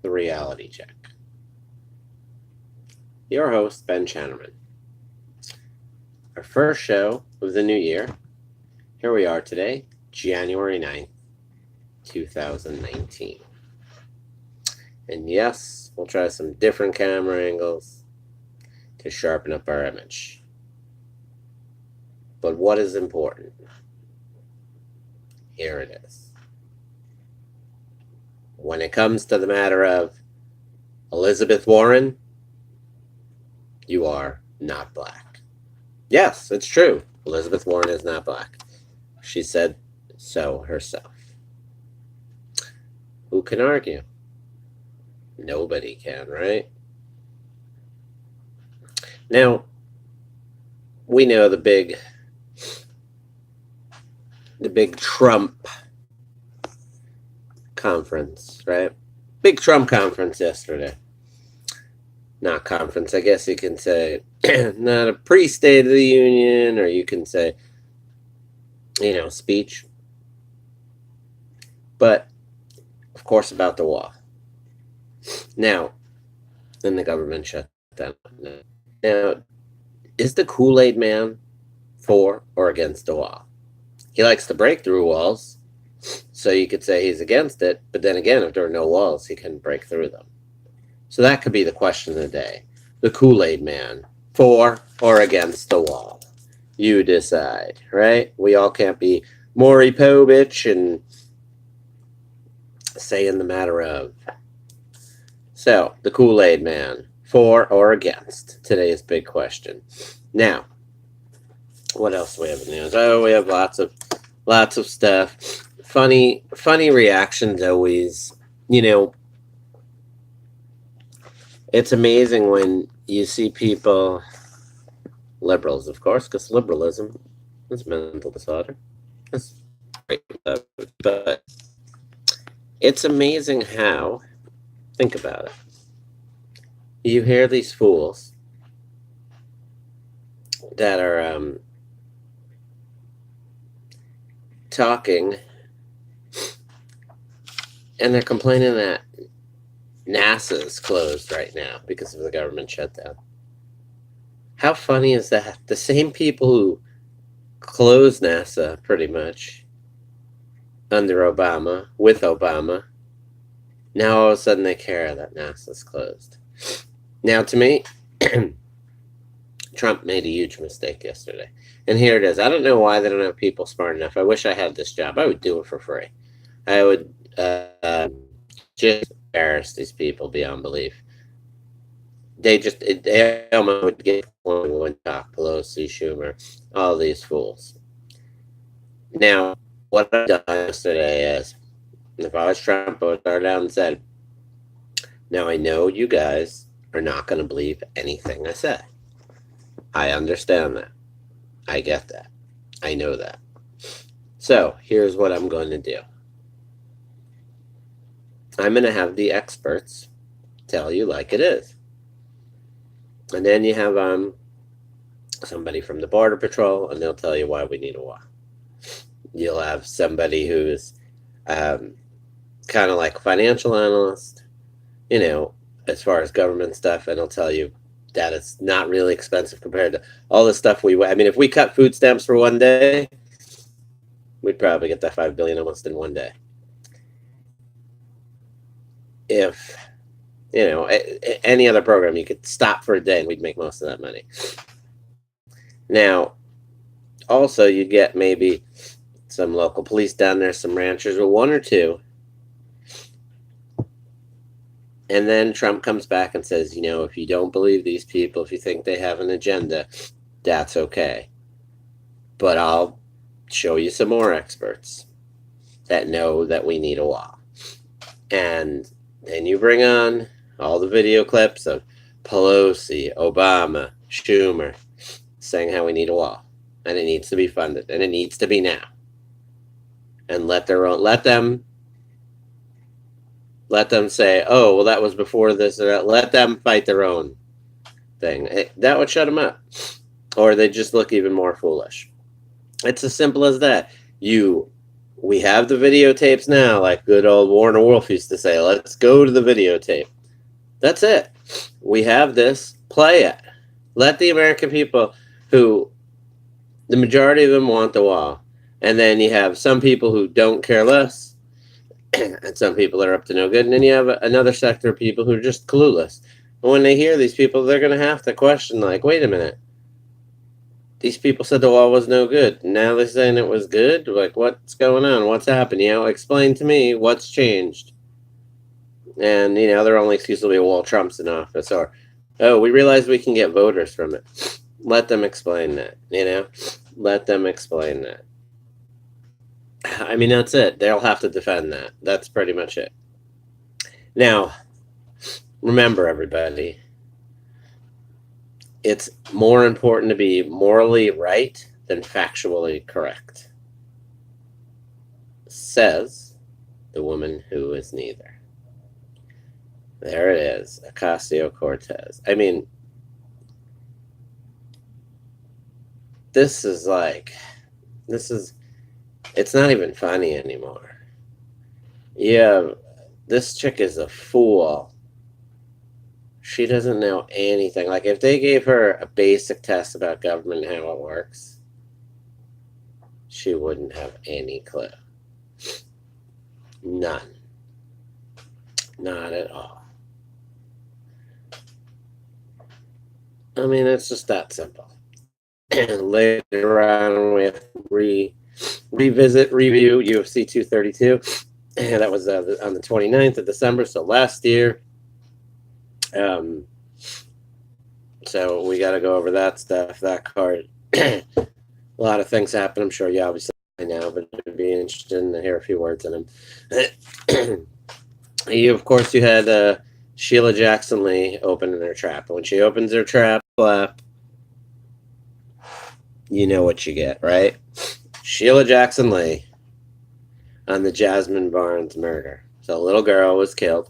The Reality Check. Your host, Ben Channerman. Our first show of the new year. Here we are today, January 9th, 2019. And yes, we'll try some different camera angles to sharpen up our image. But what is important? Here it is. When it comes to the matter of Elizabeth Warren, you are not black. Yes, it's true. Elizabeth Warren is not black. She said so herself. Who can argue? Nobody can, right? Now, we know the big Trump conference, right? Big Trump conference yesterday. Not conference, I guess you can say. Not a pre-State of the Union, or you can say, speech. But, of course, about the wall. Now, then the government shut down. Now, is the Kool-Aid man for or against the wall? He likes to break through walls, so you could say he's against it, but then again, if there are no walls, he can break through them. So that could be the question of the day. The Kool-Aid man, for or against the wall? You decide, right? We all can't be Maury Povich and saying the matter of. So, the Kool-Aid man, for or against? Today's big question. Now, what else do we have in the news? Oh, we have lots of stuff. Funny reactions always. It's amazing when you see people, liberals, of course, because liberalism is mental disorder. That's great, but it's amazing how. Think about it. You hear these fools that are talking, and they're complaining that NASA is closed right now because of the government shutdown. How funny is that? The same people who closed NASA, pretty much, under Obama, with Obama, now all of a sudden they care that NASA's closed. Now, to me, Trump made a huge mistake yesterday. And here it is. I don't know why they don't have people smart enough. I wish I had this job. I would do it for free. I would just embarrass these people beyond belief. They almost would get one talk, Pelosi, Schumer, all these fools. Now, what I've done yesterday is, if I was Trump, I would start down and said, now I know you guys are not going to believe anything I say. I understand that. I get that. I know that. So, here's what I'm going to do. I'm going to have the experts tell you like it is. And then you have somebody from the Border Patrol, and they'll tell you why we need a wall. You'll have somebody who's kind of like a financial analyst, as far as government stuff, and he'll tell you that it's not really expensive compared to all the stuff if we cut food stamps for one day, we'd probably get that $5 billion almost in one day. If, any other program, you could stop for a day and we'd make most of that money. Now, also, you get maybe some local police down there, some ranchers, or one or two. And then Trump comes back and says, if you don't believe these people, if you think they have an agenda, that's okay. But I'll show you some more experts that know that we need a wall. And then you bring on all the video clips of Pelosi, Obama, Schumer saying how we need a wall. And it needs to be funded. And it needs to be now. And let them say, oh, well, that was before this. Or that. Let them fight their own thing. That would shut them up. Or they just look even more foolish. It's as simple as that. You We have the videotapes now, like good old Warner Wolf used to say, let's go to the videotape. That's it. We have this. Play it. Let the American people, who the majority of them want the wall, and then you have some people who don't care less, and some people that are up to no good, and then you have another sector of people who are just clueless. And when they hear these people, they're going to have to question, like, wait a minute. These people said the wall was no good. Now they're saying it was good? Like, what's going on? What's happened? Explain to me what's changed. And, their only excuse will be, well, Trump's in office. Or, oh, we realize we can get voters from it. Let them explain that, Let them explain that. I mean, that's it. They'll have to defend that. That's pretty much it. Now, remember, everybody, it's more important to be morally right than factually correct, says the woman who is neither. There it is, Ocasio-Cortez. I mean, it's not even funny anymore. Yeah, this chick is a fool. She doesn't know anything. Like, if they gave her a basic test about government and how it works, she wouldn't have any clue. None. Not at all. I mean, it's just that simple. And later on, we have to review UFC 232. And that was on the 29th of December, so last year. So we got to go over that stuff, that card. A lot of things happen. I'm sure you obviously know, but it'd be interesting to hear a few words in them. Of course, you had Sheila Jackson Lee opening her trap. And when she opens her trap, you know what you get, right? Sheila Jackson Lee on the Jasmine Barnes murder. So a little girl was killed.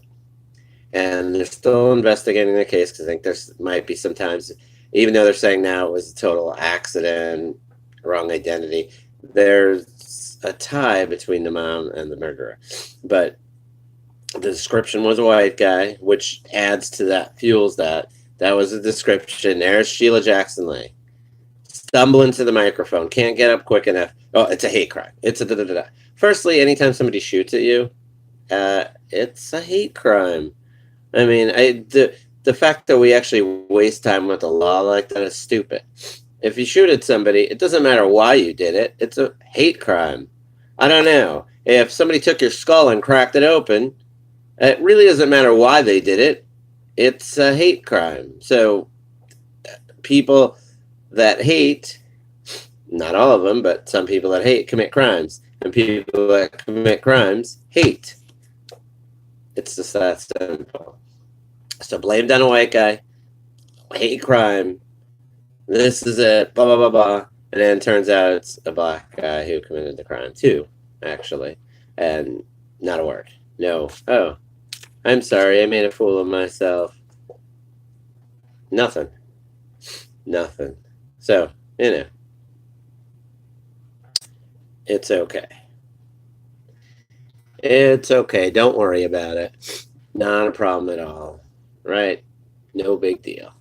And they're still investigating the case because I think there might be sometimes, even though they're saying now it was a total accident, wrong identity, there's a tie between the mom and the murderer. But the description was a white guy, which adds to that, fuels that. That was the description. There's Sheila Jackson Lee. Stumbling to the microphone, can't get up quick enough. Oh, it's a hate crime. It's a da-da-da-da. Firstly, anytime somebody shoots at you, it's a hate crime. I mean, the fact that we actually waste time with the law like that is stupid. If you shoot at somebody, it doesn't matter why you did it. It's a hate crime. I don't know. If somebody took your skull and cracked it open, it really doesn't matter why they did it. It's a hate crime. So people that hate, not all of them, but some people that hate commit crimes. And people that commit crimes hate. It's just that simple. So blamed on a white guy, hate crime, this is it, blah, blah, blah, blah. And then it turns out it's a black guy who committed the crime too, actually. And not a word. No. Oh, I'm sorry, I made a fool of myself. Nothing. Nothing. So, it's okay. It's okay. Don't worry about it. Not a problem at all. Right? No big deal.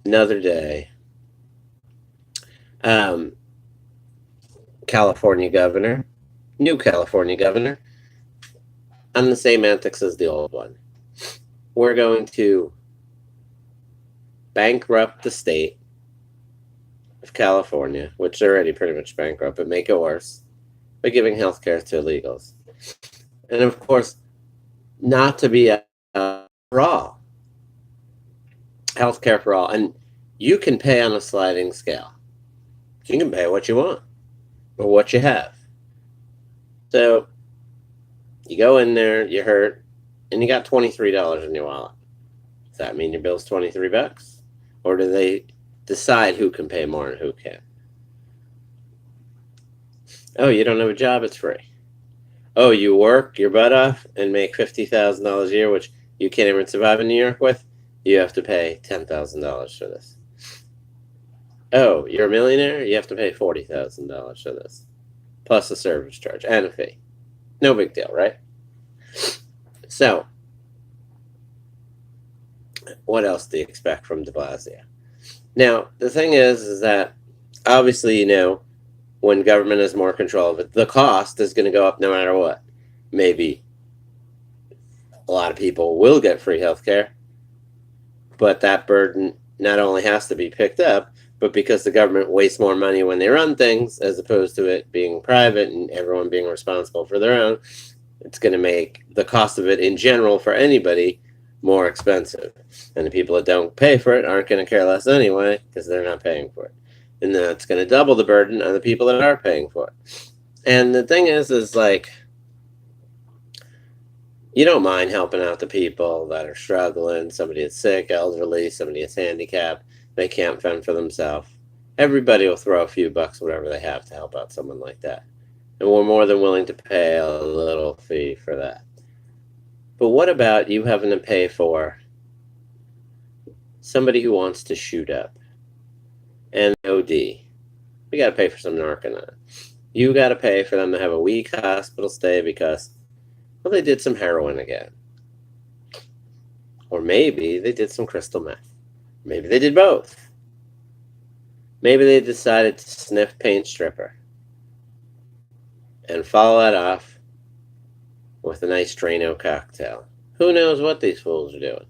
Another day. California governor, new California governor, on the same antics as the old one. We're going to bankrupt the state of California, which is already pretty much bankrupt, but make it worse by giving health care to illegals. And of course, not to be for all. Health care for all. And you can pay on a sliding scale. You can pay what you want or what you have. So you go in there, you hurt, and you got $23 in your wallet. Does that mean your bill's $23? Or do they decide who can pay more and who can't? Oh, you don't have a job, it's free. Oh, you work your butt off and make $50,000 a year, which you can't even survive in New York with? You have to pay $10,000 for this. Oh, you're a millionaire? You have to pay $40,000 for this. plus a service charge and a fee. No big deal, right? So, what else do you expect from de Blasio? Now, the thing is that obviously, when government has more control of it, the cost is going to go up no matter what. Maybe a lot of people will get free health care, but that burden not only has to be picked up, but because the government wastes more money when they run things as opposed to it being private and everyone being responsible for their own, it's going to make the cost of it in general for anybody more expensive. And the people that don't pay for it aren't going to care less anyway because they're not paying for it. And that's going to double the burden on the people that are paying for it. And the thing is like, you don't mind helping out the people that are struggling, somebody that's sick, elderly, somebody that's handicapped, they can't fend for themselves. Everybody will throw a few bucks, whatever they have, to help out someone like that. And we're more than willing to pay a little fee for that. But what about you having to pay for somebody who wants to shoot up and OD? We got to pay for some Narconon. You got to pay for them to have a week hospital stay because, well, they did some heroin again. Or maybe they did some crystal meth. Maybe they did both. Maybe they decided to sniff paint stripper and follow that off with a nice Drano cocktail. Who knows what these fools are doing?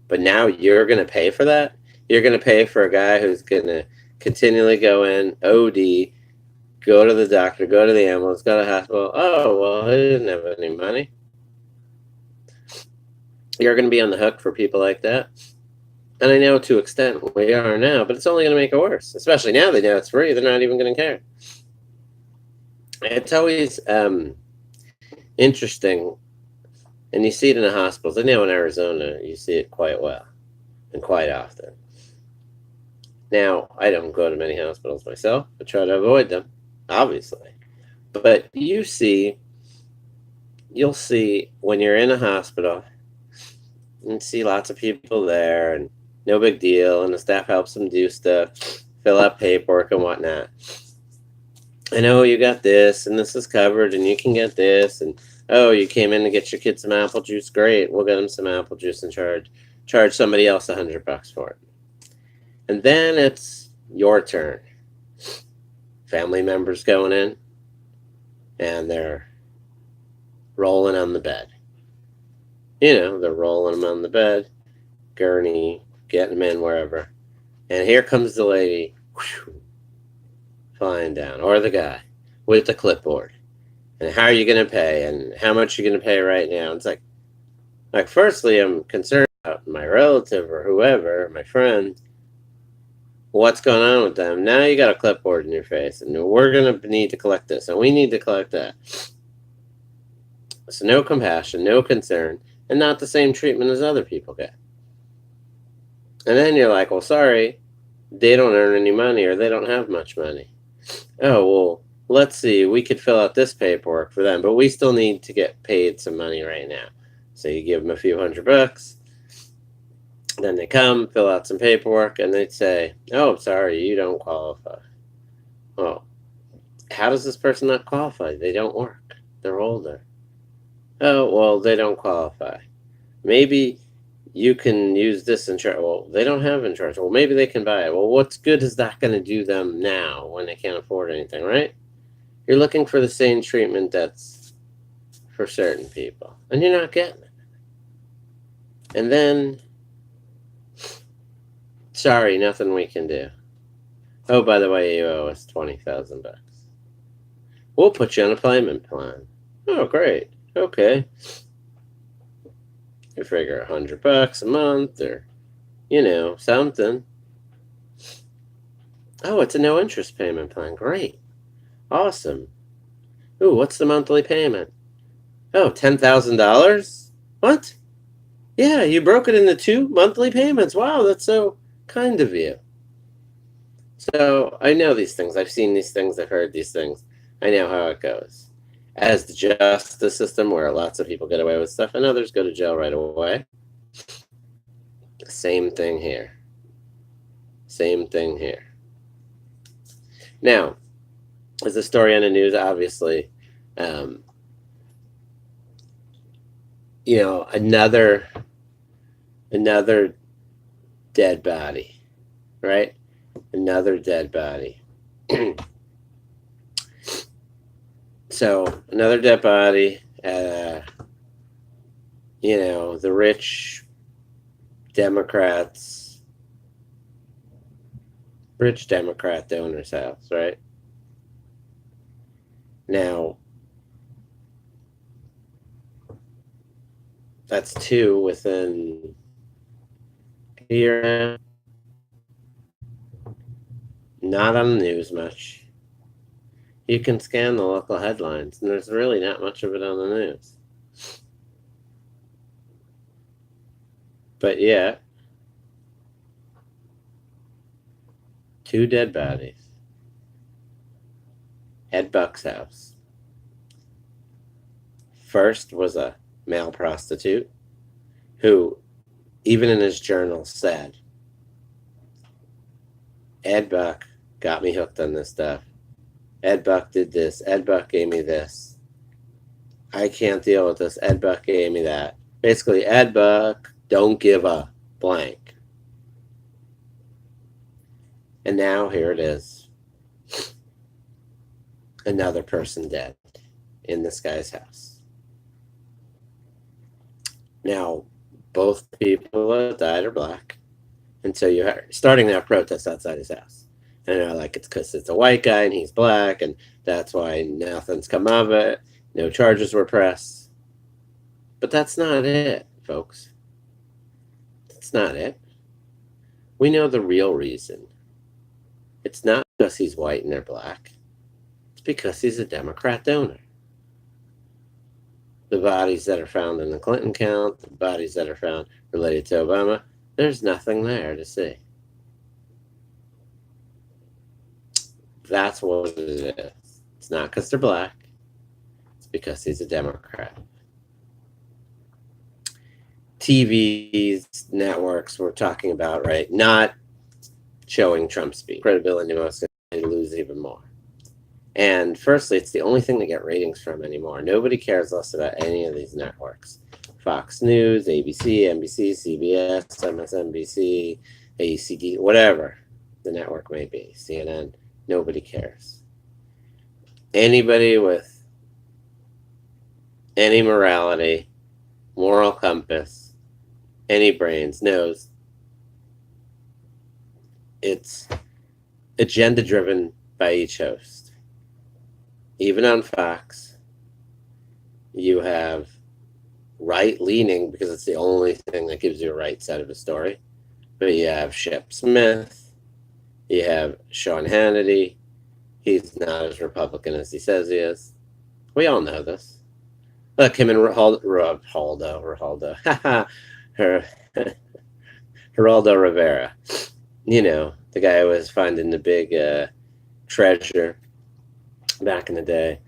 But now you're going to pay for that? You're going to pay for a guy who's going to continually go in, OD, go to the doctor, go to the ambulance, go to the hospital. Oh, well, he didn't have any money. You're going to be on the hook for people like that. And I know to an extent we are now, but it's only going to make it worse. Especially now they know it's free. They're not even going to care. It's always interesting, and you see it in the hospitals. I know in Arizona you see it quite well and quite often. Now, I don't go to many hospitals myself, but try to avoid them, obviously. But you'll see when you're in a hospital and see lots of people there and no big deal, and the staff helps them do stuff, fill out paperwork and whatnot. I know you got this, and this is covered, and you can get this, and oh, you came in to get your kid some apple juice. Great, we'll get them some apple juice and charge somebody else $100 for it. And then it's your turn. Family members going in, and they're rolling on the bed. They're rolling them on the bed, gurney, getting them in wherever. And here comes the lady, flying down, or the guy with the clipboard. And how are you going to pay? And how much are you going to pay right now? And it's like, firstly, I'm concerned about my relative or whoever, my friend. What's going on with them? Now you got a clipboard in your face, and we're going to need to collect this, and we need to collect that. So no compassion, no concern, and not the same treatment as other people get. And then you're like, well, sorry, they don't earn any money or they don't have much money. Oh, well, let's see, we could fill out this paperwork for them, but we still need to get paid some money right now. So you give them a few $100. Then they come, fill out some paperwork, and they'd say, oh, sorry, you don't qualify. Well, how does this person not qualify? They don't work. They're older. Oh, well, they don't qualify. Maybe you can use this insurance. Well, they don't have insurance. Well, maybe they can buy it. Well, what's good is that going to do them now when they can't afford anything, right? You're looking for the same treatment that's for certain people, and you're not getting it. And then, sorry, nothing we can do. Oh, by the way, you owe us $20,000. We'll put you on a payment plan. Oh, great. Okay. You figure $100 a month or, something. Oh, it's a no interest payment plan. Great. Awesome. Ooh, what's the monthly payment? Oh, $10,000? What? Yeah, you broke it into 2 monthly payments. Wow, that's so kind of you. So I know these things. I've seen these things. I've heard these things. I know how it goes. As the justice system, where lots of people get away with stuff and others go to jail right away. Same thing here. Same thing here. Now, There's a story on the news, obviously. You know, another dead body, right? Another dead body. So another dead body. You know, the rich Democrats, rich Democrat donor's house, right? Now, that's two within a year. Not on the news much. You can scan the local headlines, and there's really not much of it on the news. But yeah, two dead bodies. Ed Buck's house. First was a male prostitute who, even in his journal, said, Ed Buck got me hooked on this stuff. Ed Buck did this. Ed Buck gave me this. I can't deal with this. Ed Buck gave me that. Basically, Ed Buck, don't give a blank. And now here it is. Another person dead in this guy's house. Now, both people that died are black. And so you're starting that protest outside his house. And they're like, it's because it's a white guy and he's black, and that's why nothing's come of it. No charges were pressed. But that's not it, folks. That's not it. We know the real reason. It's not because he's white and they're black. It's because he's a Democrat donor. The bodies that are found in the Clinton count, the bodies that are found related to Obama, there's nothing there to see. That's what it is. It's not because they're black. It's because he's a Democrat. TVs, networks we're talking about, right? Not showing Trump speak. Credibility most going to lose even more. And firstly, it's the only thing to get ratings from anymore. Nobody cares less about any of these networks. Fox News, ABC, NBC, CBS, MSNBC, ACD, whatever the network may be, CNN, nobody cares. Anybody with any morality, moral compass, any brains knows it's agenda driven by each host. Even on Fox, you have right leaning because it's the only thing that gives you a right side of a story. But you have Shep Smith, you have Sean Hannity. He's not as Republican as he says he is. We all know this. Look, him and Geraldo Rivera. You know, the guy who was finding the big treasure back in the day.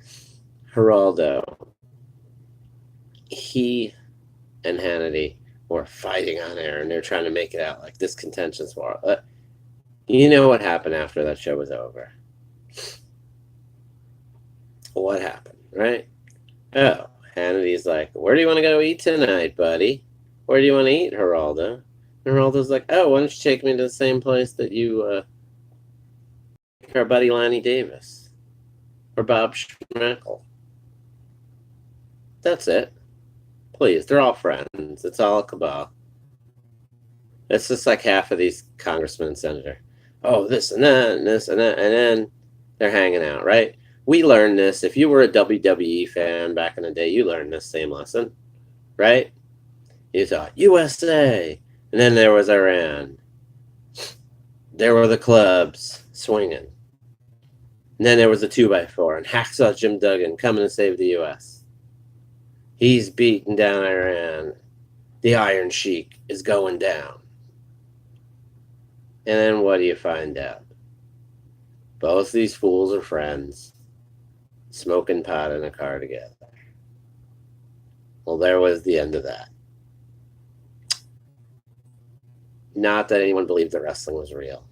Geraldo. He and Hannity were fighting on air, and they're trying to make it out like this contentious war. You know what happened after that show was over? What happened, right? Oh, Hannity's like, where do you want to go eat tonight, buddy? Where do you want to eat, Geraldo? And Geraldo's like, oh, why don't you take me to the same place that you our buddy Lonnie Davis or Bob Schmackel? That's it. Please, they're all friends. It's all a cabal. It's just like half of these congressmen and senator. Oh, this and that, and this and that, and then they're hanging out, right? We learned this. If you were a WWE fan back in the day, you learned this same lesson, right? You thought USA, and then there was Iran. There were the clubs swinging. And then there was a 2x4, and Hacksaw Jim Duggan coming to save the U.S. He's beating down Iran. The Iron Sheik is going down. And then what do you find out? Both these fools are friends, smoking pot in a car together. Well, there was the end of that. Not that anyone believed that wrestling was real.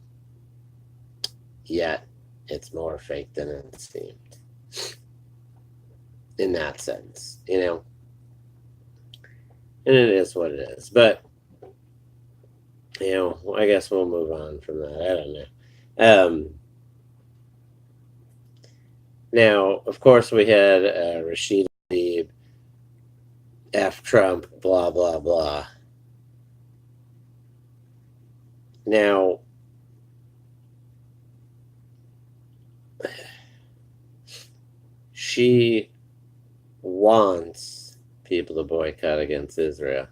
Yet, it's more fake than it seemed. In that sense, you know, and it is what it is. But you know, I guess we'll move on from that. I don't know. Now, of course, we had Rashid Tlaib, F Trump, blah blah blah. Now, she wants people to boycott against Israel.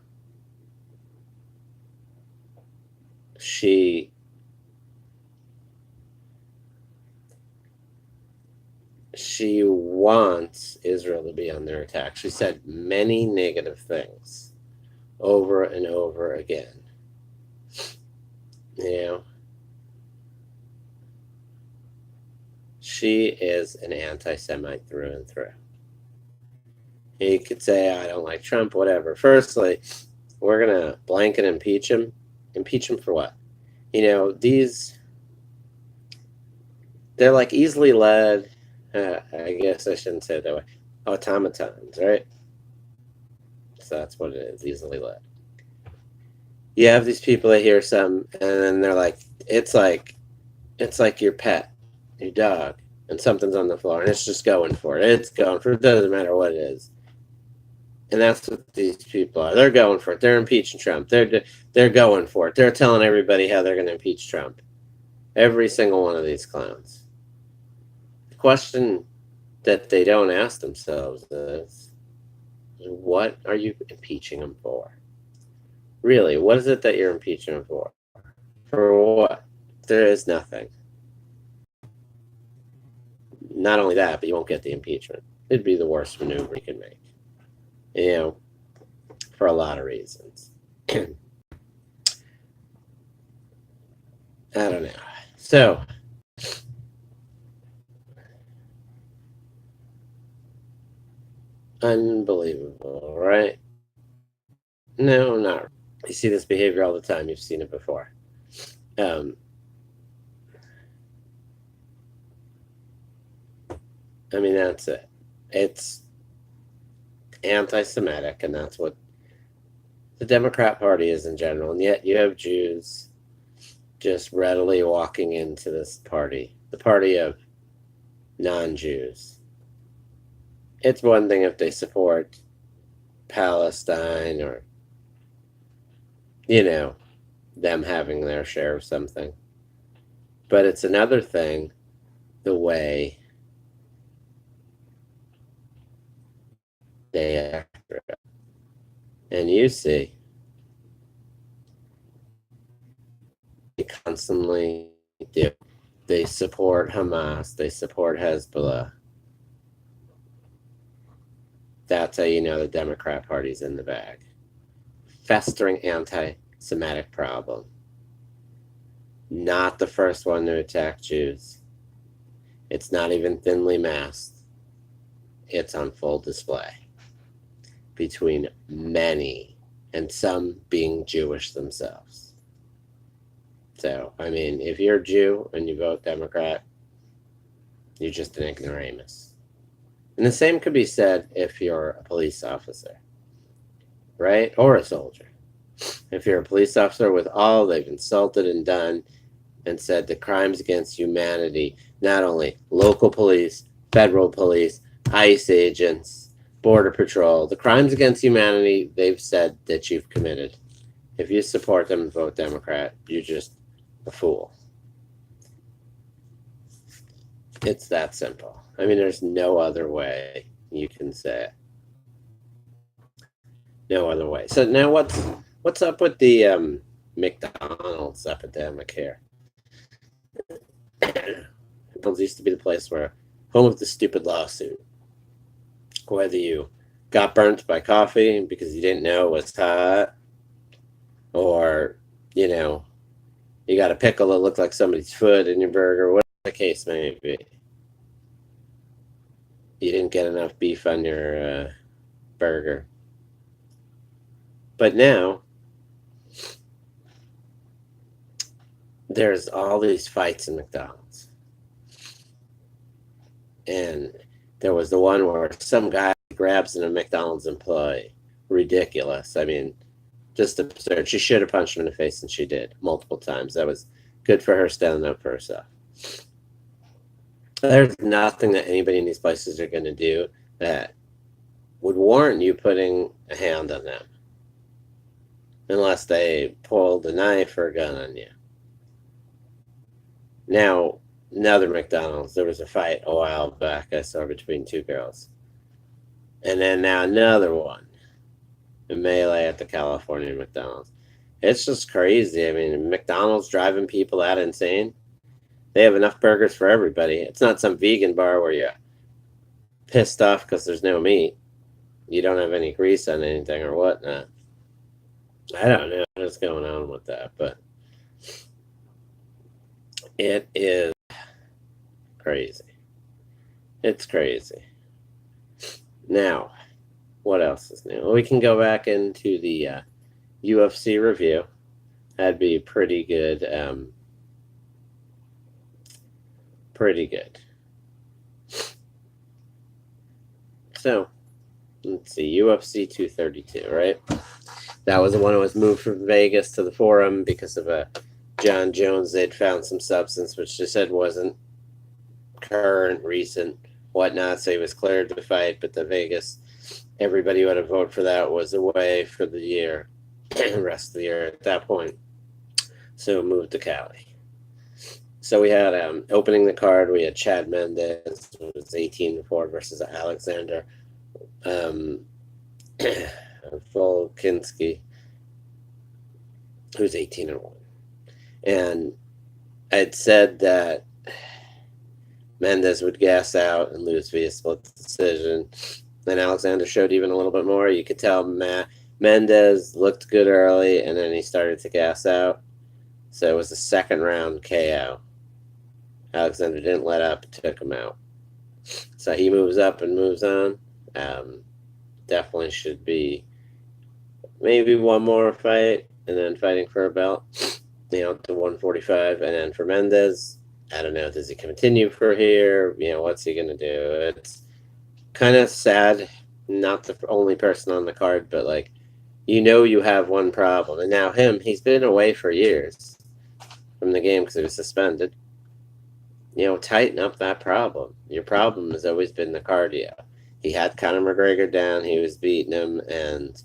She wants Israel to be on their attack. She said many negative things over and over again. You know, she is an anti-Semite through and through. He could say, I don't like Trump, whatever. Firstly, we're going to blanket impeach him. Impeach him for what? You know, they're like easily led, I guess I shouldn't say it that way, automatons, right? So that's what it is, easily led. You have these people that hear something, and then they're like, it's like your pet, your dog, and something's on the floor, and it's just going for it. It's going for it. It doesn't matter what it is. And that's what these people are. They're going for it. They're impeaching Trump. They're going for it. They're telling everybody how they're going to impeach Trump. Every single one of these clowns. The question that they don't ask themselves is, what are you impeaching him for? Really, what is it that you're impeaching him for? For what? There is nothing. Not only that, but you won't get the impeachment. It'd be the worst maneuver you can make. You know, for a lot of reasons. I don't know. So, unbelievable, right? No, not. You see this behavior all the time. You've seen it before. I mean, that's it. It's anti-Semitic, and that's what the Democrat Party is in general. And yet you have Jews just readily walking into this party, the party of non-Jews. It's one thing if they support Palestine or, you know, them having their share of something. But it's another thing the way they act. And you see, they constantly do. They support Hamas. They support Hezbollah. That's how you know the Democrat Party's in the bag. Festering anti-Semitic problem. Not the first one to attack Jews. It's not even thinly masked. It's on full display between many, and some being Jewish themselves. So, I mean, if you're a Jew and you vote Democrat, you're just an ignoramus. And the same could be said if you're a police officer, right? Or a soldier. If you're a police officer, with all they've insulted and done and said the crimes against humanity, not only local police, federal police, ICE agents, Border Patrol, the crimes against humanity they've said that you've committed. If you support them and vote Democrat, you're just a fool. It's that simple. I mean, there's no other way you can say it. No other way. So now what's up with the McDonald's epidemic here? McDonald's used to be the place where home of the stupid lawsuit. Whether you got burnt by coffee because you didn't know it was hot, or, you know, you got a pickle that looked like somebody's foot in your burger, whatever the case may be. You didn't get enough beef on your burger. But now, there's all these fights in McDonald's. And there was the one where some guy grabs a McDonald's employee. Ridiculous. I mean, just absurd. She should have punched him in the face, and she did multiple times. That was good for her standing up for herself. There's nothing that anybody in these places are going to do that would warrant you putting a hand on them unless they pulled a knife or a gun on you. Now, another McDonald's, there was a fight a while back I saw between two girls. And then now another one, a melee at the California McDonald's. It's just crazy. I mean, McDonald's driving people that insane. They have enough burgers for everybody. It's not some vegan bar where you're pissed off because there's no meat. You don't have any grease on anything or whatnot. I don't know what's going on with that, but it is crazy. It's crazy. Now, what else is new? Well, we can go back into the UFC review. That'd be pretty good. Pretty good. So, let's see. UFC 232, right? That was the one that was moved from Vegas to the Forum because of John Jones. They'd found some substance, which they said wasn't current, recent, whatnot. So he was cleared to fight, but the Vegas, everybody who had to vote for that was away for the year, the rest of the year at that point. So moved to Cali. So we had opening the card. We had Chad Mendes, who was 18-4 versus Alexander Volkanovski, who's 18-1. And I'd said that Mendes would gas out and lose via split decision. Then Alexander showed even a little bit more. You could tell Mendes looked good early, and then he started to gas out. So it was a second round KO. Alexander didn't let up, took him out. So he moves up and moves on. Definitely should be maybe one more fight and then fighting for a belt, to 145. And then for Mendes, I don't know, does he continue for here? What's he going to do? It's kind of sad, not the only person on the card, but you have one problem. And now he's been away for years from the game because he was suspended. Tighten up that problem. Your problem has always been the cardio. He had Conor McGregor down. He was beating him, and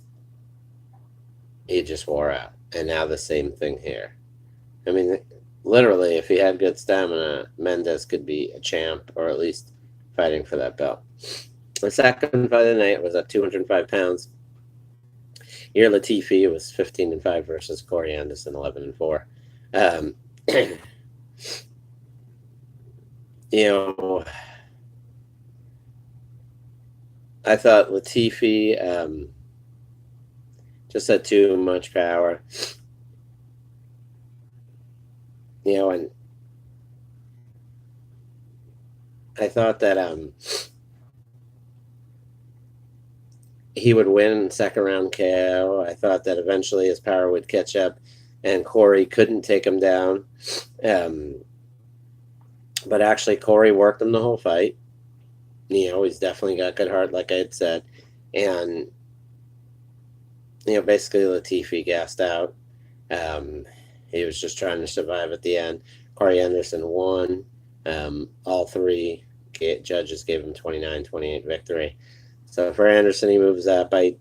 he just wore out. And now the same thing here. I mean, literally, if he had good stamina, Mendes could be a champ or at least fighting for that belt. The second fight of the night was at 205 pounds. Ilir Latifi was 15-5 versus Corey Anderson, 11-4. I thought Latifi just had too much power. And I thought that he would win second round KO. I thought that eventually his power would catch up and Corey couldn't take him down. But actually, Corey worked him the whole fight. He's definitely got good heart, like I had said. And, basically Latifi gassed out. He was just trying to survive at the end. Corey Anderson won. All three judges gave him 29-28 victory. So for Anderson, he moves up. I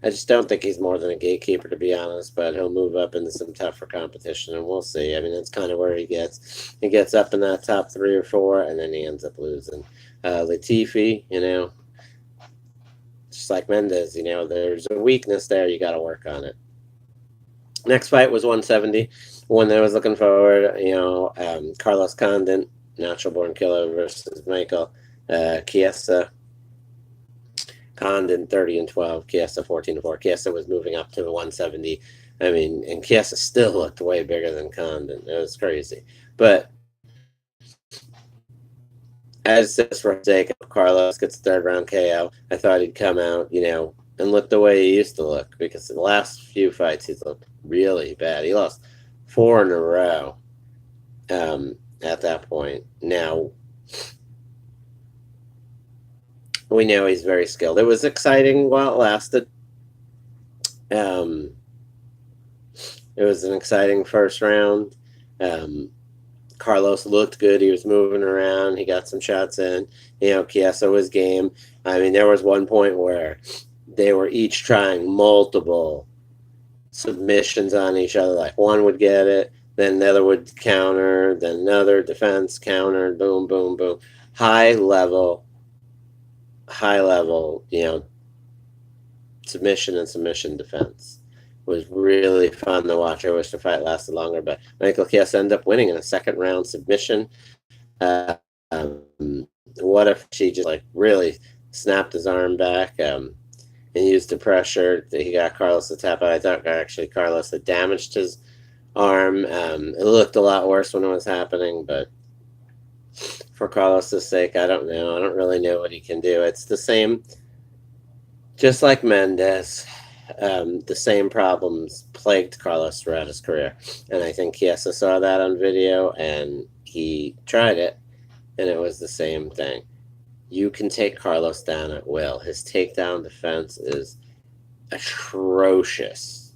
just don't think he's more than a gatekeeper, to be honest, but he'll move up into some tougher competition, and we'll see. I mean, that's kind of where he gets. He gets up in that top 3 or 4, and then he ends up losing. Latifi, just like Mendes, there's a weakness there. You got to work on it. Next fight was 170, one that I was looking forward. Carlos Condit, natural born killer, versus Michael Chiesa. Condit 30-12, Chiesa 14-4. Chiesa was moving up to 170. I mean, and Chiesa still looked way bigger than Condit. It was crazy. But as just for the sake of Carlos gets third round KO, I thought he'd come out, and look the way he used to look, because in the last few fights he's looked really bad. He lost 4 in a row at that point. Now, We know he's very skilled. It was exciting while it lasted. Um, it was an exciting first round. Carlos looked good. He was moving around. He got some shots in. Chiesa was game. I mean, there was one point where they were each trying multiple submissions on each other. Like one would get it, then the other would counter, then another defense counter, boom, boom, boom. High level, submission and submission defense. It was really fun to watch. I wish the fight lasted longer, but Michael Chiesa ended up winning in a second round submission. What if she just really snapped his arm back and used the pressure that he got Carlos to tap out? I thought actually Carlos had damaged his arm. It looked a lot worse when it was happening, but for Carlos's sake, I don't know. I don't really know what he can do. It's the same, just like Mendes. The same problems plagued Carlos throughout his career, and I think Chiesa saw that on video and he tried it, and it was the same thing. You can take Carlos down at will. His takedown defense is atrocious.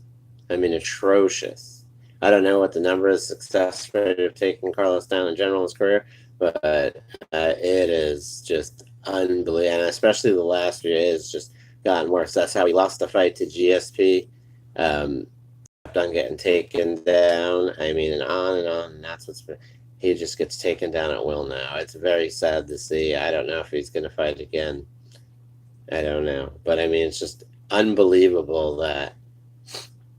I mean, atrocious. I don't know what the number of success rate of taking Carlos down in general in his career, but it is just unbelievable, and especially the last year is just gotten worse. That's how he lost the fight to GSP. Kept on getting taken down. I mean, and on and on. And that's what's he just gets taken down at will now. It's very sad to see. I don't know if he's going to fight again. I don't know, but I mean, it's just unbelievable that,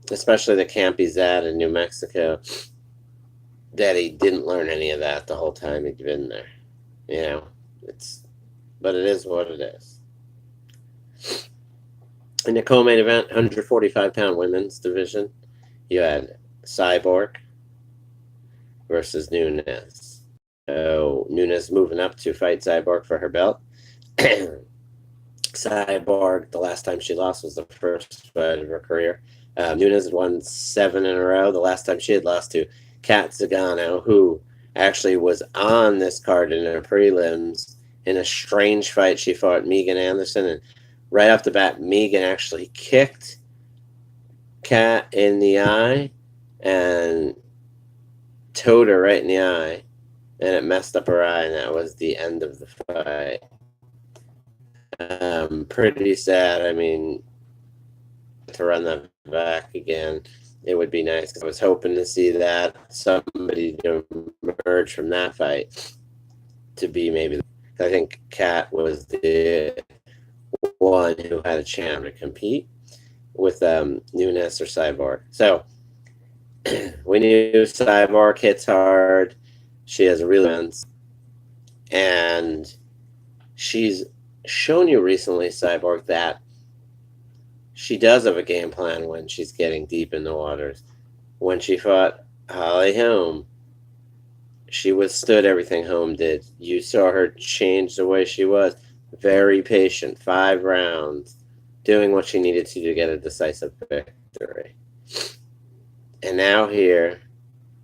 especially the camp he's at in New Mexico, that he didn't learn any of that the whole time he'd been there. But it is what it is. In the co-main event, 145-pound women's division, you had Cyborg versus Nunes. So Nunes moving up to fight Cyborg for her belt. Cyborg, the last time she lost was the first fight of her career. Nunes had won 7 in a row. The last time she had lost to Kat Zingano, who actually was on this card in her prelims in a strange fight. She fought Megan Anderson, and right off the bat, Megan actually kicked Kat in the eye and towed her right in the eye, and it messed up her eye, and that was the end of the fight. Pretty sad. I mean, to run that back again, it would be nice. I was hoping to see that somebody emerge from that fight to be maybe. I think Kat was the one who had a chance to compete with Nunes or Cyborg. So we knew Cyborg hits hard. She has a real defense, and she's shown you recently, Cyborg, that she does have a game plan when she's getting deep in the waters. When she fought Holly Holm, she withstood everything Holm did. You saw her change the way she was. Very patient, 5 rounds, doing what she needed to get a decisive victory. And now here,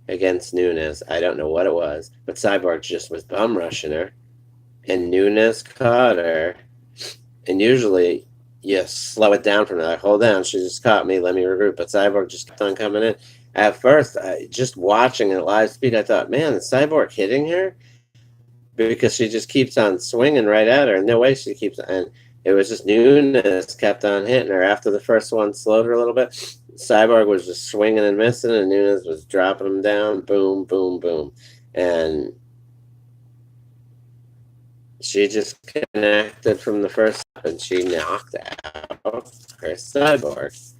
against Nunes, I don't know what it was, but Cyborg just was bum rushing her, and Nunes caught her. And usually you slow it down from there. Like, hold down, she just caught me, let me regroup. But Cyborg just kept on coming in. At first, just watching at live speed, I thought, man, is Cyborg hitting her? Because she just keeps on swinging right at her. No way she keeps. And it was just Nunes kept on hitting her. After the first one slowed her a little bit, Cyborg was just swinging and missing, and Nunes was dropping them down. Boom, boom, boom. And she just connected from the first, and she knocked out Cris Cyborg.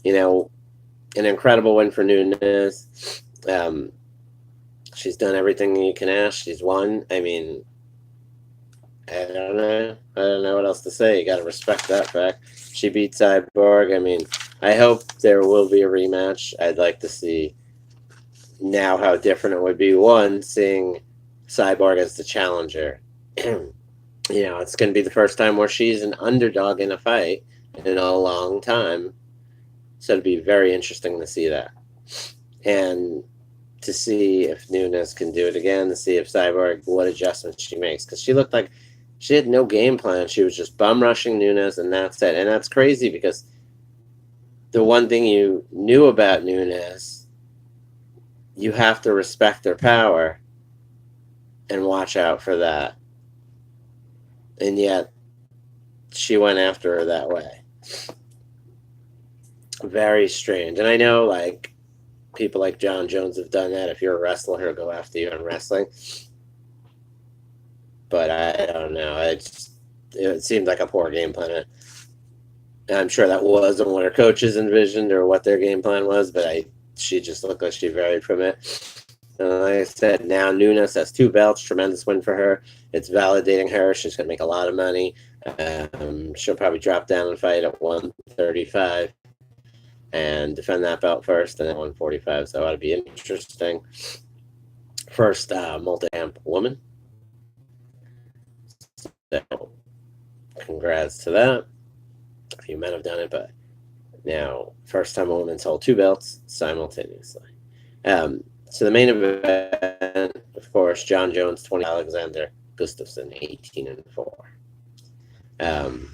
An incredible win for Nunes. She's done everything you can ask. She's won. I mean, I don't know what else to say. You got to respect that fact. She beat Cyborg. I mean, I hope there will be a rematch. I'd like to see now how different it would be. One, seeing Cyborg as the challenger. It's going to be the first time where she's an underdog in a fight in a long time. So it'd be very interesting to see that. And to see if Nunes can do it again, to see if Cyborg, what adjustments she makes. Because she looked like She had no game plan. She was just bum rushing Nunes, and that's it. And that's crazy because the one thing you knew about Nunes, you have to respect their power and watch out for that. And yet, she went after her that way. Very strange. And I know, like, people like John Jones have done that. If you're a wrestler, he'll go after you in wrestling. But I don't know. It seemed like a poor game plan. I'm sure that wasn't what her coaches envisioned or what their game plan was, but she just looked like she varied from it. And like I said, now Nunes has 2 belts. Tremendous win for her. It's validating her. She's going to make a lot of money. She'll probably drop down and fight at 135 and defend that belt first, and then 145. So it ought to be interesting. First multi-amp woman. So congrats to that. A few men have done it, but now first time a woman's held 2 belts simultaneously. So the main event, of course, John Jones 20, Alexander Gustafsson 18-4.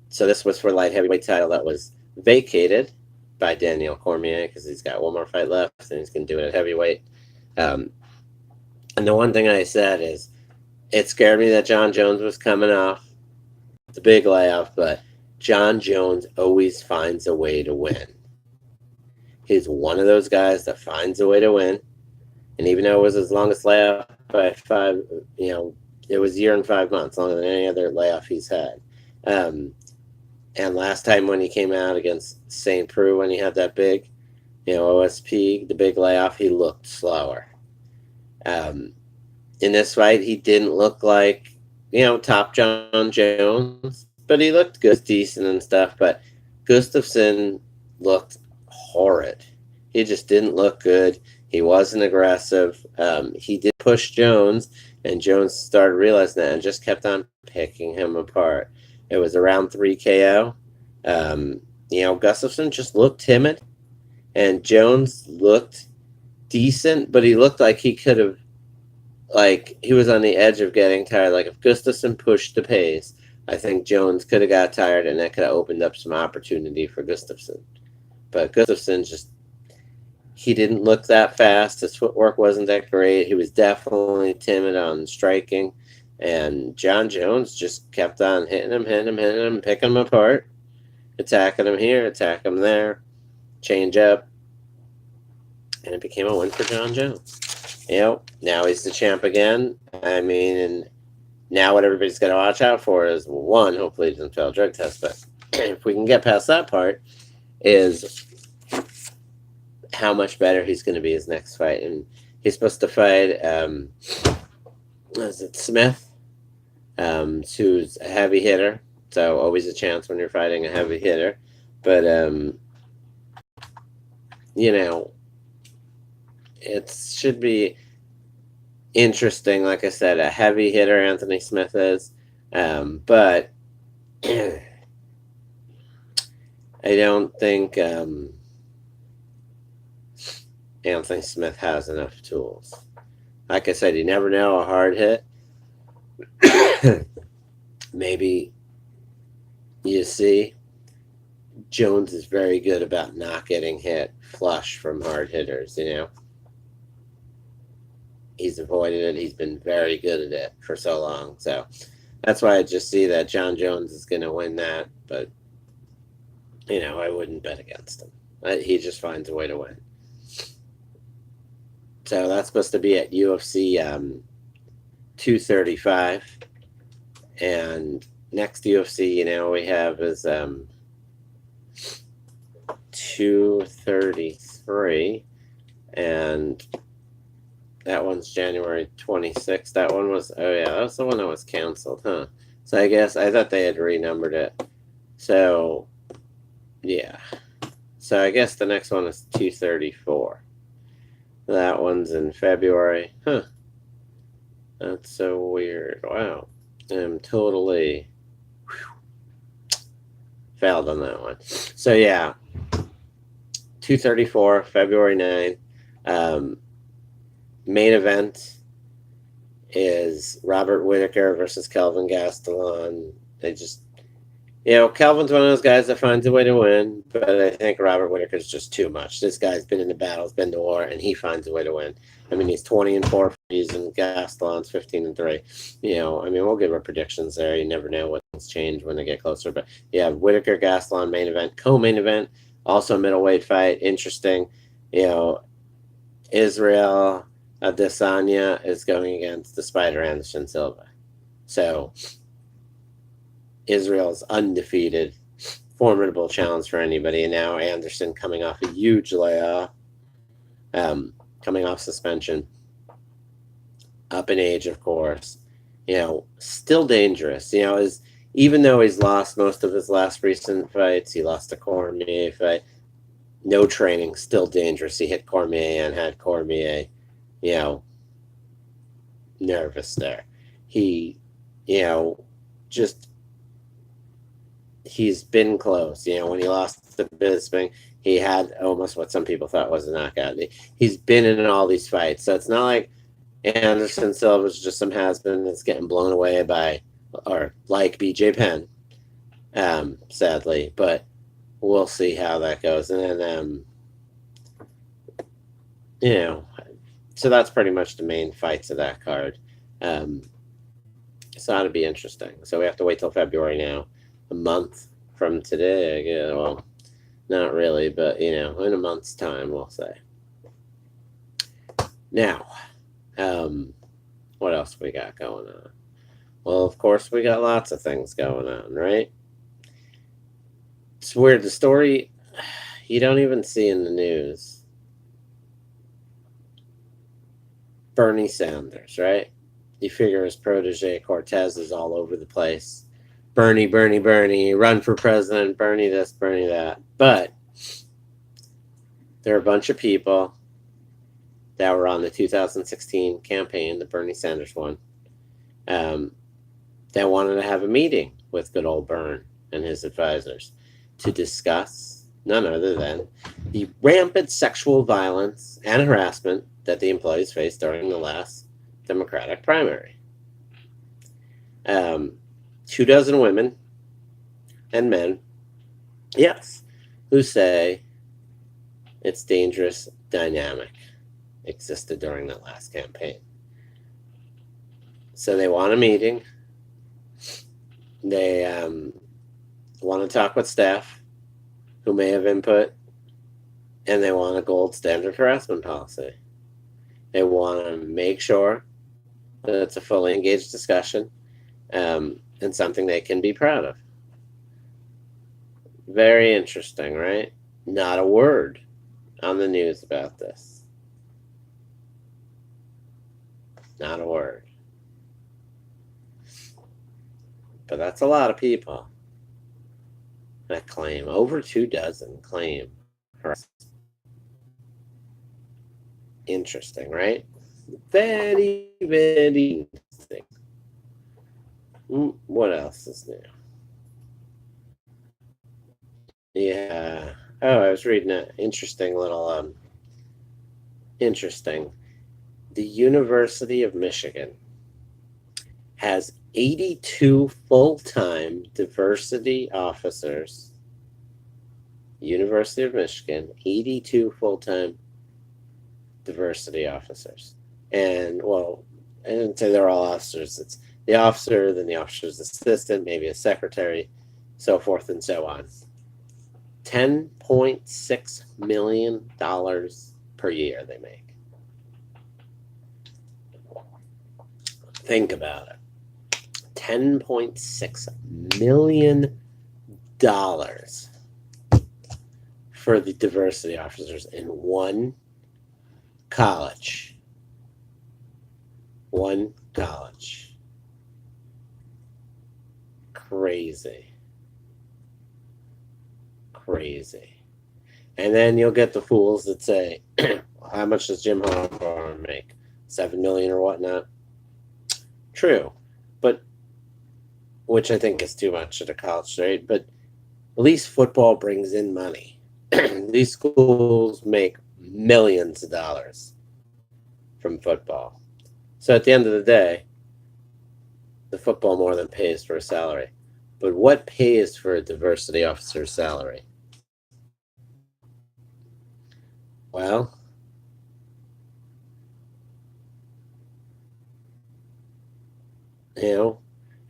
So this was for light heavyweight title that was vacated by Daniel Cormier because he's got one more fight left and he's going to do it at heavyweight. And the one thing I said is it scared me that John Jones was coming off the big layoff, but John Jones always finds a way to win. He's one of those guys that finds a way to win. And even though it was his longest layoff by 5, it was a year and 5 months, longer than any other layoff he's had. And last time when he came out against St. Preux, when he had that big, OSP, the big layoff, he looked slower. In this fight, he didn't look like, top John Jones, but he looked good, decent and stuff. But Gustafsson looked horrid. He just didn't look good. He wasn't aggressive. He did push Jones, and Jones started realizing that and just kept on picking him apart. It was around 3 KO. Gustafsson just looked timid, and Jones looked decent, but he looked like he could have, he was on the edge of getting tired. Like, if Gustafsson pushed the pace, I think Jones could have got tired, and that could have opened up some opportunity for Gustafsson. But Gustafsson he didn't look that fast. His footwork wasn't that great. He was definitely timid on striking. And John Jones just kept on hitting him, picking him apart, attacking him here, attacking him there, change up. And it became a win for John Jones. Now he's the champ again. I mean, and now what everybody's got to watch out for is, one, hopefully he doesn't fail a drug test. But if we can get past that part, is how much better he's going to be his next fight. And he's supposed to fight, Smith, who's a heavy hitter. So always a chance when you're fighting a heavy hitter. But, it should be interesting. Like I said, a heavy hitter Anthony Smith is. But I don't think Anthony Smith has enough tools. Like I said, you never know, a hard hit. Maybe you see Jones is very good about not getting hit flush from hard hitters, He's avoided it. He's been very good at it for so long. So that's why I just see that John Jones is going to win that. But, I wouldn't bet against him. He just finds a way to win. So that's supposed to be at UFC 235. And next UFC, we have is 233. And that one's January 26th. That one was, that was the one that was canceled, huh? So I guess, I thought they had renumbered it. So, yeah. So I guess the next one is 234. That one's in February. Huh. That's so weird. Wow. I'm totally failed on that one. So, yeah. 234, February 9. Main event is Robert Whitaker versus Kelvin Gastelum. They just, Kelvin's one of those guys that finds a way to win, but I think Robert Whitaker's just too much. This guy's been in the battles, been to war, and he finds a way to win. I mean, he's 20-4 and Gastelum's 15-3. We'll give our predictions there. You never know what things change when they get closer. But yeah, Whitaker, Gastelum, main event, co-main event, also middleweight fight. Interesting. Israel Adesanya is going against the Spider Anderson Silva. So Israel's undefeated, formidable challenge for anybody. And now Anderson coming off a huge layoff, coming off suspension, up in age, of course. Still dangerous. Even though he's lost most of his last recent fights, he lost a Cormier fight. No training, still dangerous. He hit Cormier and had Cormier, nervous there. He, he's been close. When he lost to Bisping, he had almost what some people thought was a knockout. He's been in all these fights. So it's not like Anderson Silva's just some has-been that's getting blown away by, or like BJ Penn, sadly. But we'll see how that goes. And then, so that's pretty much the main fights of that card. So that'll be interesting. So we have to wait till February now, a month from today. Yeah, well, not really, but in a month's time, we'll say. Now, what else we got going on? Well, of course, we got lots of things going on, right? It's weird. The story you don't even see in the news. Bernie Sanders, right? You figure his protege Cortez is all over the place. Bernie, run for president, Bernie this, Bernie that. But there are a bunch of people that were on the 2016 campaign, the Bernie Sanders one, that wanted to have a meeting with good old Bern and his advisors to discuss none other than the rampant sexual violence and harassment that the employees faced during the last Democratic primary. 24 women and men, yes, who say it's dangerous dynamic existed during that last campaign. So they want a meeting. They want to talk with staff who may have input, and they want a gold standard harassment policy. They want to make sure that it's a fully engaged discussion and something they can be proud of. Very interesting, right? Not a word on the news about this. Not a word. But that's a lot of people that claim, over 24 claim harassment. Interesting, right? Very, very interesting. What else is new? Yeah. Oh, I was reading an interesting little, interesting. The University of Michigan has 82 full-time diversity officers. University of Michigan, 82 full-time diversity officers. And, well, I didn't say they're all officers. It's the officer, then the officer's assistant, maybe a secretary, so forth and so on. $10.6 million per year they make. Think about it. $10.6 million for the diversity officers in one college. One college. Crazy. And then you'll get the fools that say, how much does Jim Harbaugh make? $7 million or whatnot? True. But, which I think is too much at a college rate, but at least football brings in money. These schools make millions of dollars from football. So at the end of the day, the football more than pays for a salary. But what pays for a diversity officer's salary? Well, you know,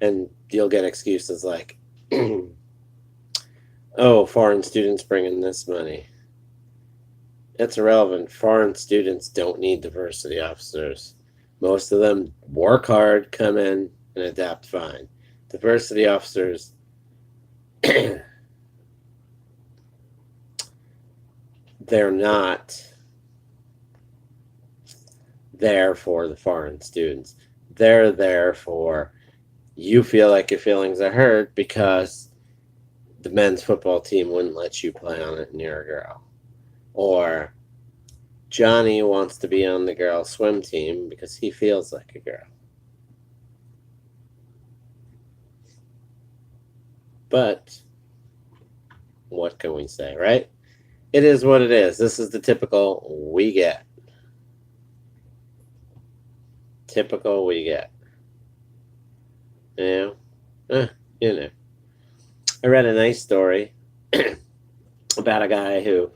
and you'll get excuses like, oh, foreign students bring in this money. It's irrelevant. Foreign students don't need diversity officers. Most of them work hard, come in, and adapt fine. Diversity officers, they're not there for the foreign students. They're there for you feel like your feelings are hurt because the men's football team wouldn't let you play on it and you're a girl. Or Johnny wants to be on the girls' swim team because he feels like a girl. But what can we say, right? It is what it is. This is the typical we get. Typical we get. You know? You know. I read a nice story about a guy who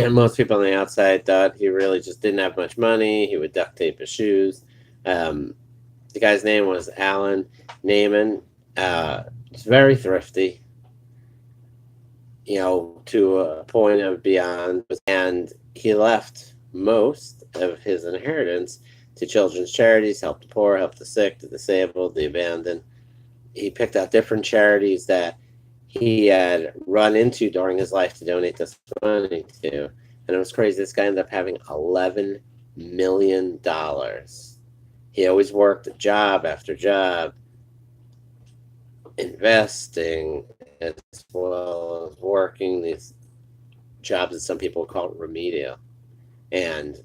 most people on the outside thought he really just didn't have much money. He would duct tape his shoes. The guy's name was Alan Naiman. He's very thrifty, to a point of beyond. And he left most of his inheritance to children's charities, help the poor, help the sick, the disabled, the abandoned. He picked out different charities that he had run into during his life to donate this money to. And it was crazy. This guy ended up having $11 million. He always worked job after job, investing as well as working these jobs that some people call remedial. And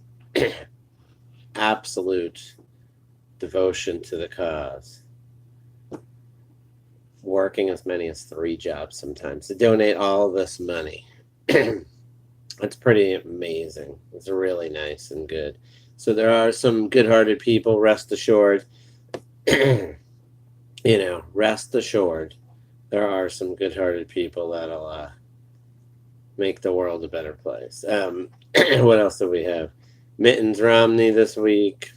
absolute devotion to the cause. Working as many as 3 jobs sometimes to donate all this money. It's pretty amazing. It's really nice and good. So there are some good-hearted people, rest assured. Rest assured, there are some good-hearted people that'll make the world a better place. What else do we have? Mittens Romney this week.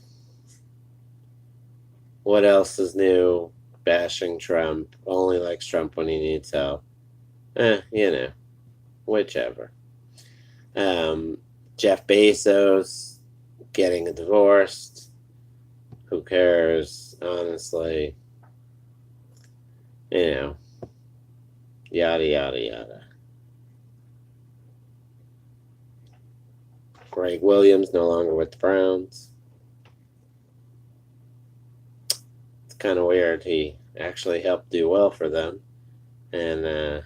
What else is new? Bashing Trump. Only likes Trump when he needs help. Whichever. Jeff Bezos getting divorced. Who cares? Honestly. Yada, yada, yada. Greg Williams no longer with the Browns. It's kind of weird. He actually helped do well for them. And,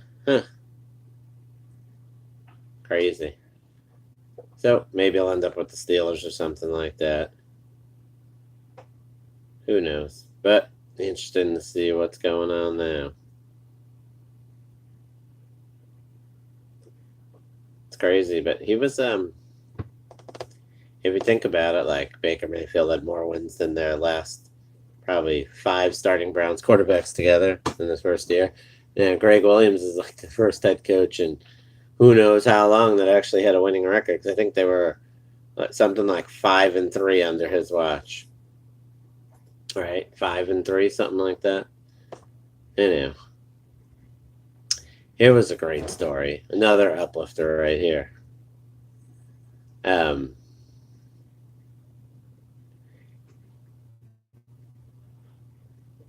crazy. So maybe I'll end up with the Steelers or something like that. Who knows? But interesting to see what's going on now. It's crazy, but he was, if you think about it, like Baker Mayfield had more wins than their last probably 5 starting Browns quarterbacks together in this first year. And Greg Williams is like the first head coach in who knows how long that actually had a winning record. Because I think they were something like 5-3 under his watch. Right? 5-3, something like that. Anyhow. It was a great story. Another uplifter right here.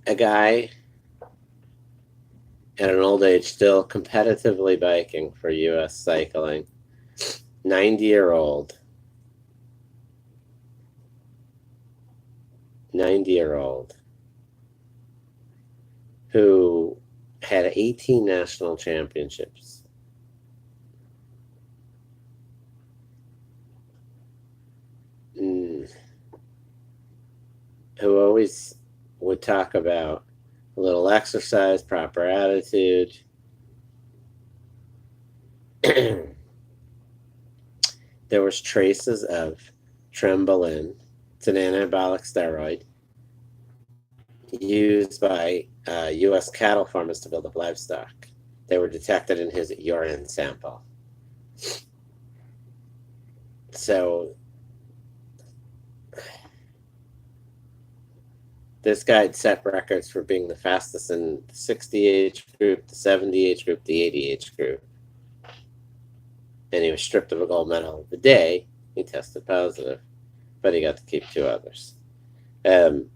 A guy at an old age still competitively biking for U.S. cycling. 90-year-old. 90-year-old who had 18 national championships. Who always would talk about a little exercise, proper attitude. There was traces of Trenbolone. It's an anabolic steroid used by U.S. cattle farmers to build up livestock. They were detected in his urine sample. So this guy had set records for being the fastest in the 60 age group, the 70 age group, the 80 age group. And he was stripped of a gold medal the day he tested positive, but he got to keep two others. So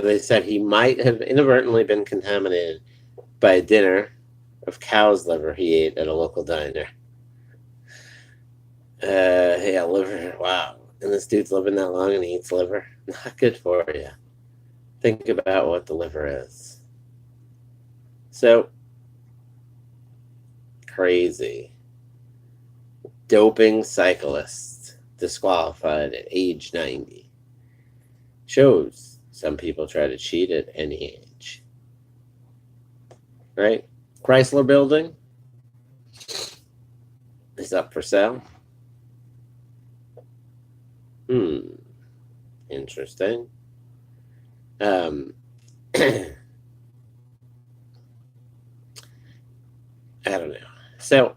they said he might have inadvertently been contaminated by a dinner of cow's liver he ate at a local diner. Yeah, liver. Wow. And this dude's living that long and he eats liver? Not good for you. Think about what the liver is. So, crazy. Doping cyclist disqualified at age 90. Shows some people try to cheat at any age. Right? Chrysler Building is up for sale. Interesting. I don't know. So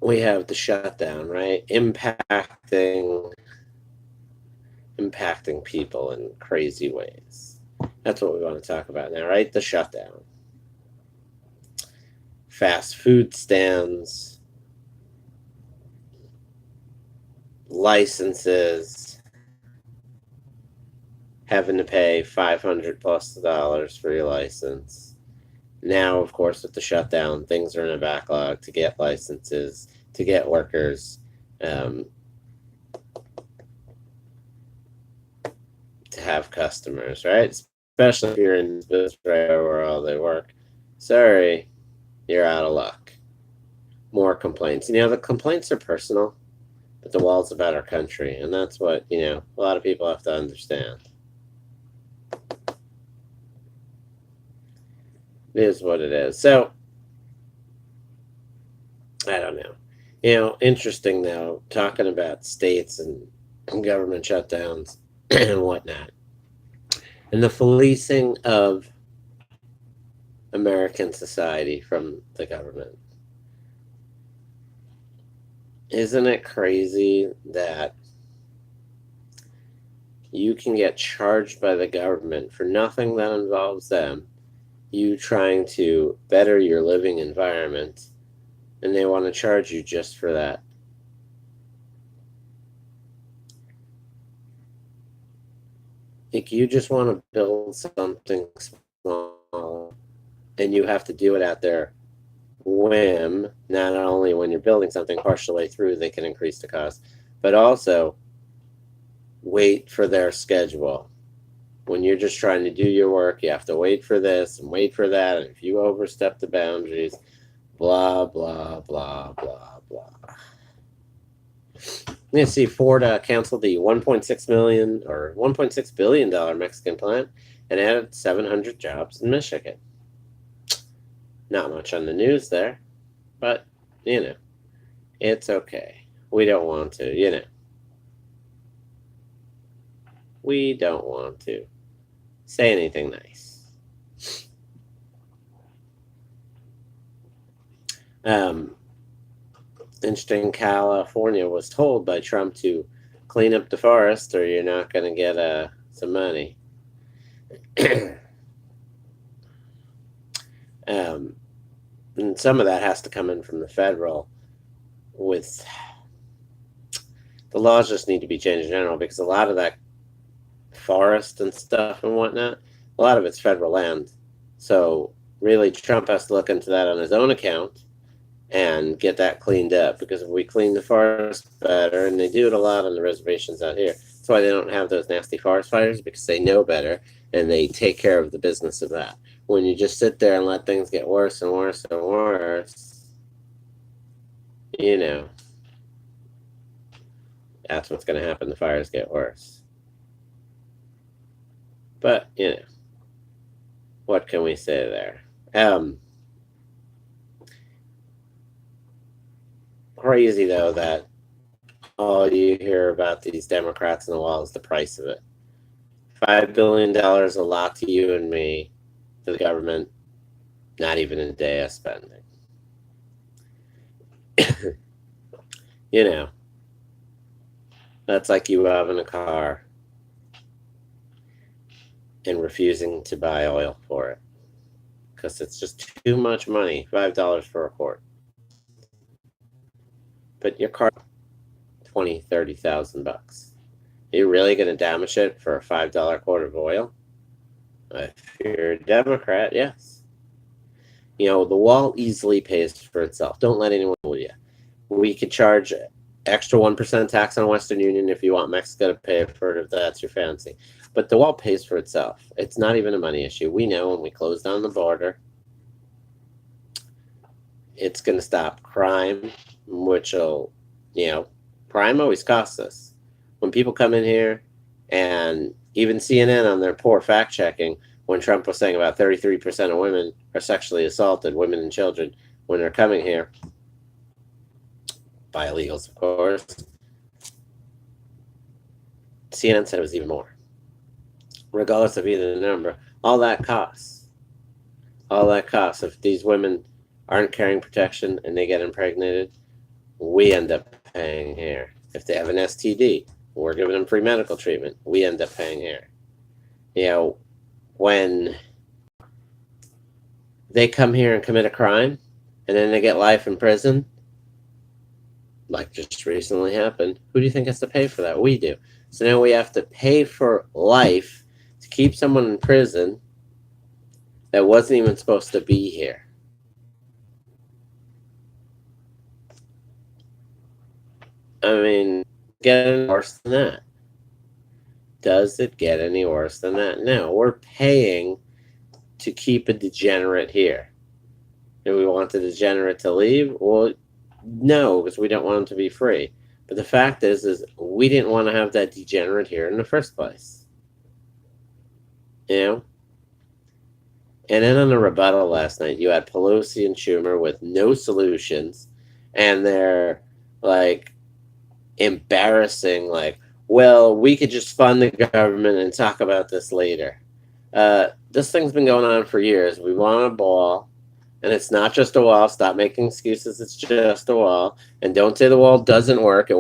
we have the shutdown, right? Impacting people in crazy ways. That's what we want to talk about now, right? The shutdown. Fast food stands, licenses, having to pay $500+ for your license. Now, of course, with the shutdown, things are in a backlog to get licenses, to get workers, to have customers, right? Especially if you're in this business right where all they work. Sorry, you're out of luck. More complaints. The complaints are personal, but the wall's about our country, and that's what, a lot of people have to understand. It is what it is. So, I don't know. Interesting, though, talking about states and government shutdowns and whatnot. And the policing of American society from the government. Isn't it crazy that you can get charged by the government for nothing that involves them, you trying to better your living environment, and they want to charge you just for that? Like, you just want to build something small, and you have to do it at their whim. Not only when you're building something partially through, they can increase the cost, but also wait for their schedule. When you're just trying to do your work, you have to wait for this and wait for that. And if you overstep the boundaries, blah, blah, blah, blah, blah. You see, Ford canceled the $1.6 million or $1.6 billion Mexican plant and added 700 jobs in Michigan. Not much on the news there, but, it's okay. We don't want to, We don't want to say anything nice. Interesting, California was told by Trump to clean up the forest or you're not going to get some money. And some of that has to come in from the federal. With the laws just need to be changed in general, because a lot of that forest and stuff and whatnot, a lot of it's federal land. So really, Trump has to look into that on his own account and get that cleaned up, because if we clean the forest better, and they do it a lot on the reservations out here, that's why they don't have those nasty forest fires, because they know better and they take care of the business of that. When you just sit there and let things get worse and worse and worse, that's what's going to happen. The fires get worse. But, what can we say there? crazy, though, that all you hear about these Democrats and the wall is the price of it. $5 billion, a lot to you and me, to the government, not even a day of spending. You know, that's like you having a car and refusing to buy oil for it because it's just too much money. $5 for a quart. But your car, 20, 30,000 bucks. Are you really going to damage it for a $5 quart of oil? If you're a Democrat, yes. You know, the wall easily pays for itself. Don't let anyone fool you. We could charge extra 1% tax on Western Union if you want Mexico to pay for it, if that's your fancy. But the wall pays for itself. It's not even a money issue. We know when we close down the border, it's going to stop crime, which will, crime always costs us. When people come in here, and even CNN on their poor fact checking, when Trump was saying about 33% of women are sexually assaulted, women and children, when they're coming here, by illegals, of course, CNN said it was even more. Regardless of either the number, all that costs. All that costs. If these women aren't carrying protection and they get impregnated, we end up paying here. If they have an STD, we're giving them free medical treatment. We end up paying here. When they come here and commit a crime and then they get life in prison, like just recently happened, who do you think has to pay for that? We do. So now we have to pay for life to keep someone in prison that wasn't even supposed to be here. I mean, get any worse than that? Does it get any worse than that? No, we're paying to keep a degenerate here. Do we want the degenerate to leave? Well, no, because we don't want him to be free. But the fact is we didn't want to have that degenerate here in the first place. And then on the rebuttal last night, you had Pelosi and Schumer with no solutions, and they're like embarrassing, like, well, we could just fund the government and talk about this later. This thing's been going on for years. We want a wall. And it's not just a wall. Stop making excuses. It's just a wall. And don't say the wall doesn't work. It